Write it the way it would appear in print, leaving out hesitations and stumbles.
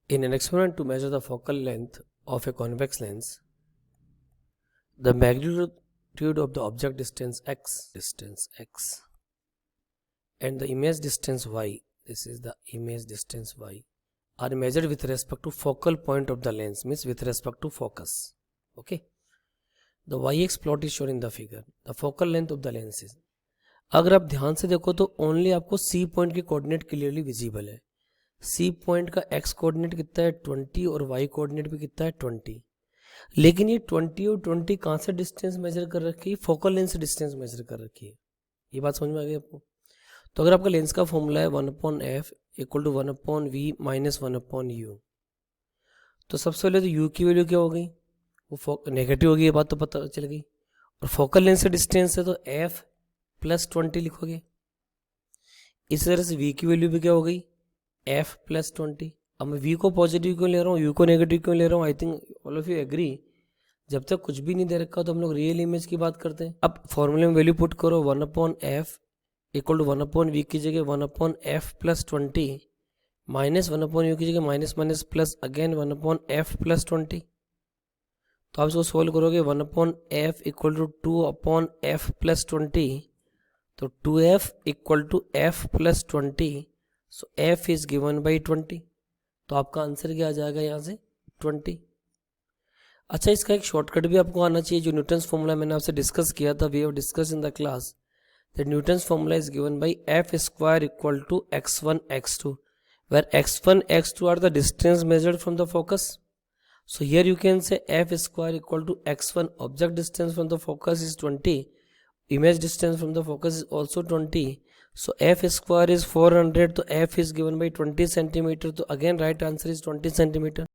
In an experiment to measure the focal length of a convex lens, the magnitude of the object distance x and the image distance y, this is the image distance y, are measured with respect to focal point of the lens, means with respect to focus. Okay, the y-x plot is shown in the figure. The focal length of the lens is, अगर आप ध्यान से देखो तो only आपको C point के coordinate clearly visible है. C point का एक्स कोऑर्डिनेट कितना है 20 और वाई कोऑर्डिनेट भी कितना है 20. लेकिन ये 20 और 20 कहाँ से डिस्टेंस मेजर कर रखी है, फोकल लेंथ से डिस्टेंस मेजर कर रखी है. ये बात समझ में आ गई आपको. तो अगर आपका लेंस का फॉर्मूला है 1/f equal to 1/v minus 1/u, तो सबसे पहले तो u की वैल्यू क्या हो गई, वो नेगेटिव होगी, ये बात तो पता चल गई. और फोकल लेंथ से डिस्टेंस है तो f प्लस 20 लिखोगे. इसी तरह से v की वैल्यू भी क्या हो गई, f प्लस 20. अब मैं v को पॉजिटिव क्यों ले रहा हूँ, u को नेगेटिव क्यों ले रहा हूँ, I think all of you agree. जब तक कुछ भी नहीं दे रखा तो हम लोग रियल इमेज की बात करते हैं. अब फॉर्मूले में वैल्यू पुट करो 1/f इक्वल टू 1/v की जगह 1/f प्लस 20 माइनस 1/u की जगह minus minus plus again 1/f plus 20. तो आप इसको सोल्व करोगे 1/f equal to 2/f plus 20, तो 2f equal to f plus 20, so f is given by 20. तो आपका आंसर क्या आ जाएगा यहाँ से 20. अच्छा, इसका एक शॉर्टकट भी आपको आना चाहिए. जो न्यूटन्स फॉर्मूला मैंने आपसे डिस्कस किया था, we have discussed in the class that Newton's formula is given by f square equal to x1 x2, where x1 x2 are the distance measured from the focus. So here you can say f square equal to x1, object distance from the focus is 20, image distance from the focus is also 20, so f square is 400, so f is given by 20 centimeter. So again right answer is 20 centimeter.